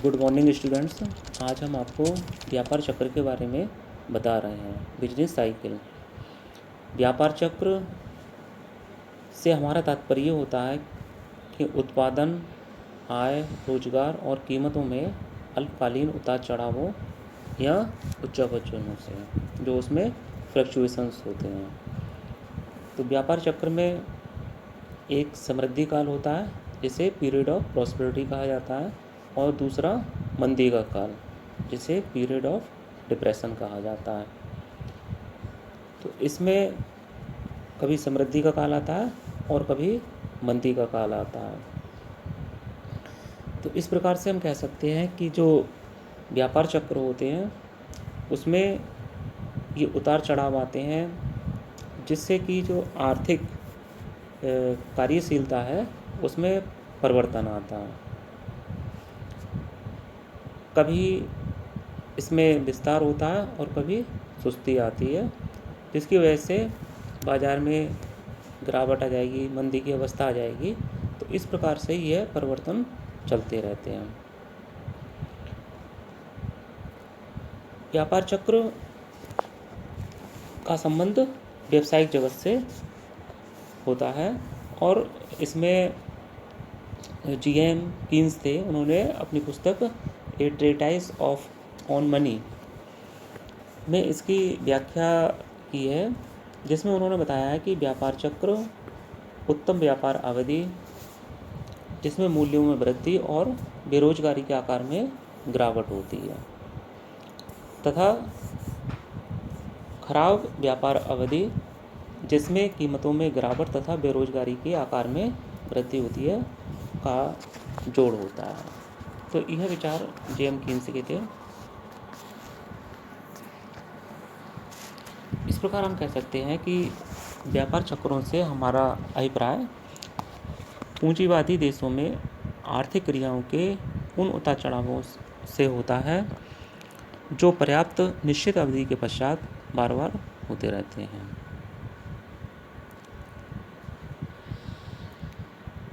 Good morning students. आज हम आपको व्यापार चक्र के बारे में बता रहे हैं। Business cycle. व्यापार चक्र से हमारा तात्पर्य होता है कि उत्पादन, आय, रोजगार और कीमतों में अल्पकालीन उतार चढ़ावों या उच्चावचों से जो उसमें फ्लक्चुएशंस होते हैं। तो व्यापार चक्र में एक समृद्धि काल होता है जिसे पीरियड ऑफ प्रॉस्पेरिटी कहा जाता है, और दूसरा मंदी का काल जिसे पीरियड ऑफ डिप्रेशन कहा जाता है। तो इसमें कभी समृद्धि का काल आता है और कभी मंदी का काल आता है। तो इस प्रकार से हम कह सकते हैं कि जो व्यापार चक्र होते हैं उसमें ये उतार चढ़ाव आते हैं, जिससे कि जो आर्थिक कार्यशीलता है उसमें परिवर्तन आता है। कभी इसमें विस्तार होता है और कभी सुस्ती आती है, जिसकी वजह से बाज़ार में गिरावट आ जाएगी, मंदी की अवस्था आ जाएगी। तो इस प्रकार से यह परिवर्तन चलते रहते हैं। व्यापार चक्र का संबंध व्यावसायिक जगत से होता है, और इसमें G.M. कीन्स थे, उन्होंने अपनी पुस्तक ए ट्रेटाइज ऑफ ऑन मनी में इसकी व्याख्या की है, जिसमें उन्होंने बताया है कि व्यापार चक्र उत्तम व्यापार अवधि जिसमें मूल्यों में वृद्धि और बेरोजगारी के आकार में गिरावट होती है, तथा खराब व्यापार अवधि जिसमें कीमतों में गिरावट तथा बेरोजगारी के आकार में वृद्धि होती है का जोड़ होता है। तो यह विचार G.M. कीन्स के थे। इस प्रकार हम कह सकते हैं कि व्यापार चक्रों से हमारा अभिप्राय पूंजीवादी देशों में आर्थिक क्रियाओं के उन उतार चढ़ावों से होता है जो पर्याप्त निश्चित अवधि के पश्चात बार बार होते रहते हैं।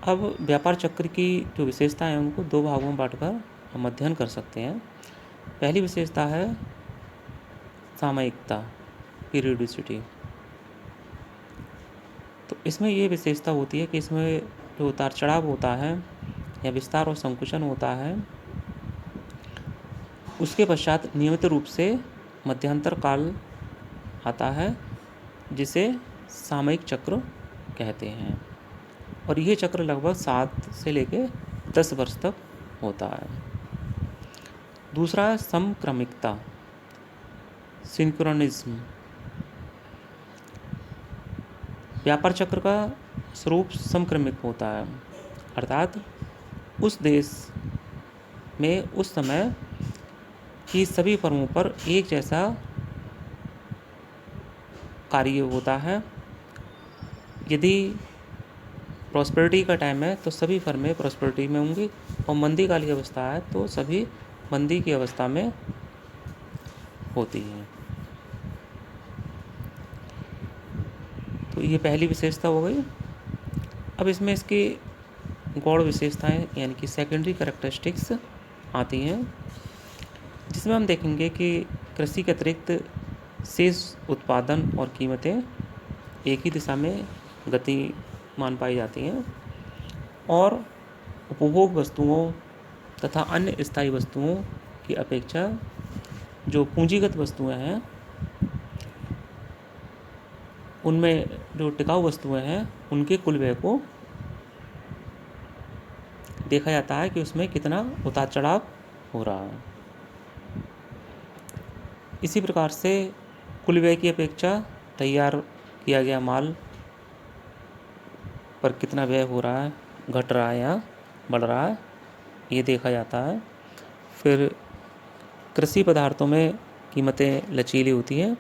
अब व्यापार चक्र की जो विशेषताएं हैं उनको दो भागों में बांटकर हम अध्ययन कर सकते हैं। पहली विशेषता है सामयिकता, पीरियोडिसिटी। तो इसमें ये विशेषता होती है कि इसमें जो उतार चढ़ाव होता है या विस्तार और संकुचन होता है, उसके पश्चात नियमित रूप से मध्यांतर काल आता है जिसे सामयिक चक्र कहते हैं, और यह चक्र लगभग 7 से लेकर 10 वर्ष तक होता है। दूसरा है समक्रमिकता, सिंक्रोनिज्म। व्यापार चक्र का स्वरूप समक्रमिक होता है, अर्थात उस देश में उस समय की सभी फर्मों पर एक जैसा कार्य होता है। यदि प्रॉस्पेरिटी का टाइम है तो सभी फर्में प्रॉस्पेरिटी में होंगी, और मंदी काल की अवस्था है तो सभी मंदी की अवस्था में होती हैं। तो ये पहली विशेषता हो गई। अब इसमें इसकी गौड़ विशेषताएं यानी कि सेकेंडरी कैरेक्टरिस्टिक्स आती हैं, जिसमें हम देखेंगे कि कृषि के अतिरिक्त शेष उत्पादन और कीमतें एक ही दिशा में गतिमान पाई जाती हैं, और उपभोग वस्तुओं तथा अन्य स्थायी वस्तुओं की अपेक्षा जो पूंजीगत वस्तुएं हैं उनमें जो टिकाऊ वस्तुएं हैं उनके कुल व्यय को देखा जाता है कि उसमें कितना उतार चढ़ाव हो रहा है। इसी प्रकार से कुल व्यय की अपेक्षा तैयार किया गया माल पर कितना व्यय हो रहा है, घट रहा है या बढ़ रहा है, ये देखा जाता है। फिर कृषि पदार्थों में कीमतें लचीली होती हैं,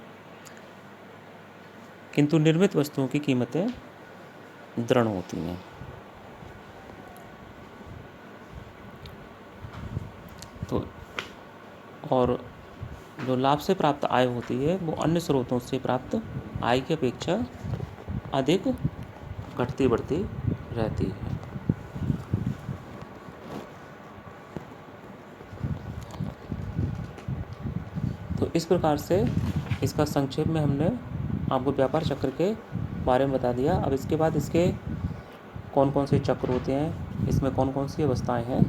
किंतु निर्मित वस्तुओं की कीमतें दृढ़ होती हैं। तो और जो लाभ से प्राप्त आय होती है वो अन्य स्रोतों से प्राप्त आय की अपेक्षा अधिक घटती बढ़ती रहती है। इस प्रकार से इसका संक्षेप में हमने आपको व्यापार चक्र के बारे में बता दिया। अब इसके बाद इसके कौन कौन से चक्र होते हैं, इसमें कौन कौन सी अवस्थाएं हैं,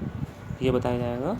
ये बताया जाएगा।